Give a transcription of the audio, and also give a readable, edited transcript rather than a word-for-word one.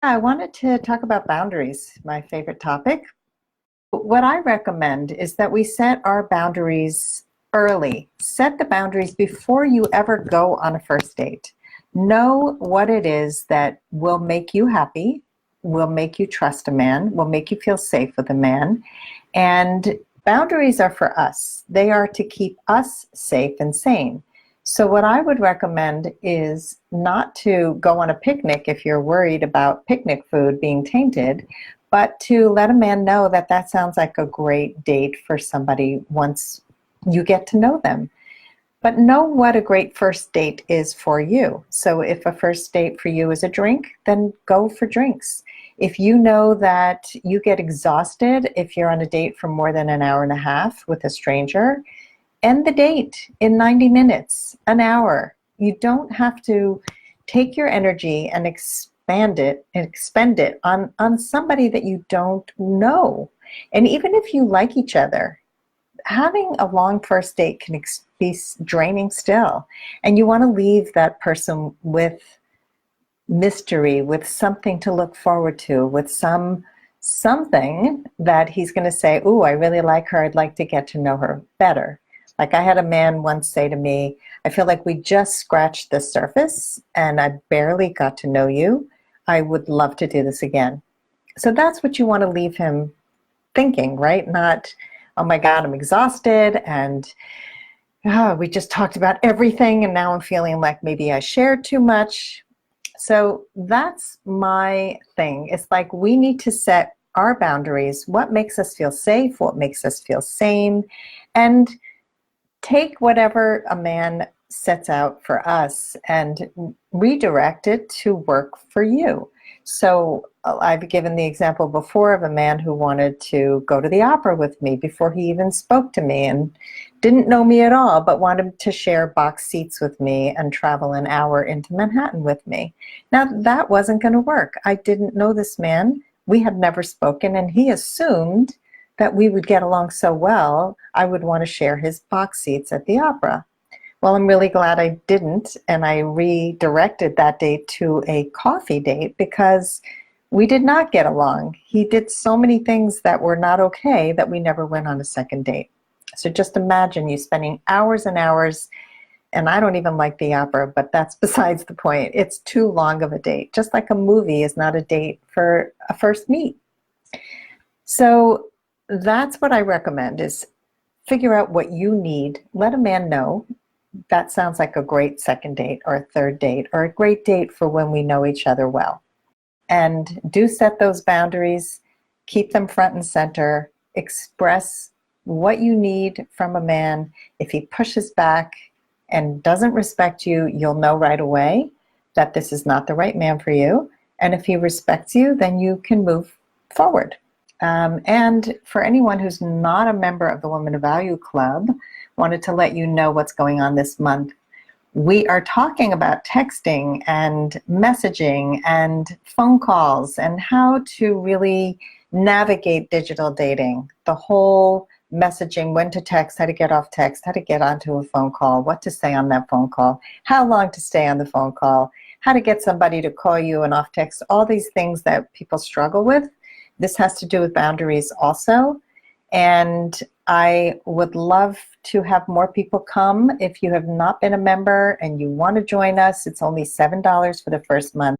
I wanted to talk about boundaries, my favorite topic. What I recommend is that we set our boundaries early. Set the boundaries before you ever go on a first date. Know what it is that will make you happy, will make you trust a man, will make you feel safe with a man. And boundaries are for us. They are to keep us safe and sane. So, what I would recommend is not to go on a picnic if you're worried about picnic food being tainted, but to let a man know that that sounds like a great date for somebody once you get to know them. But know what a great first date is for you. So if a first date for you is a drink, then go for drinks. If you know that you get exhausted if you're on a date for more than an hour and a half with a stranger, end the date in 90 minutes, an hour. You don't have to take your energy and expend it on somebody that you don't know. And even if you like each other, having a long first date can be draining still. And you want to leave that person with mystery, with something to look forward to, with something that he's going to say, "Ooh, I really like her. I'd like to get to know her better." Like I had a man once say to me, "I feel like we just scratched the surface and I barely got to know you. I would love to do this again." So that's what you want to leave him thinking, right? Not, "Oh my God, I'm exhausted and we just talked about everything and now I'm feeling like maybe I shared too much." So that's my thing. It's like we need to set our boundaries, what makes us feel safe, what makes us feel sane, and take whatever a man sets out for us and redirect it to work for you. So I've given the example before of a man who wanted to go to the opera with me before he even spoke to me and didn't know me at all, but wanted to share box seats with me and travel an hour into Manhattan with me. Now, that wasn't going to work. I didn't know this man. We had never spoken, and he assumed that we would get along so well, I would want to share his box seats at the opera. Well, I'm really glad I didn't, and I redirected that date to a coffee date because we did not get along. He did so many things that were not okay that we never went on a second date. So just imagine you spending hours and hours, and I don't even like the opera, but that's besides the point. It's too long of a date. Just like a movie is not a date for a first meet. So that's what I recommend is figure out what you need. Let a man know. That sounds like a great second date or a third date or a great date for when we know each other well. And do set those boundaries, keep them front and center, express what you need from a man. If he pushes back and doesn't respect you, you'll know right away that this is not the right man for you. And if he respects you, then you can move forward. And for anyone who's not a member of the Women of Value Club, wanted to let you know what's going on this month. We are talking about texting and messaging and phone calls and how to really navigate digital dating. The whole messaging, when to text, how to get off text, how to get onto a phone call, what to say on that phone call, how long to stay on the phone call, how to get somebody to call you and off text, all these things that people struggle with. This has to do with boundaries also. And I would love to have more people come. If you have not been a member and you want to join us, it's only $7 for the first month.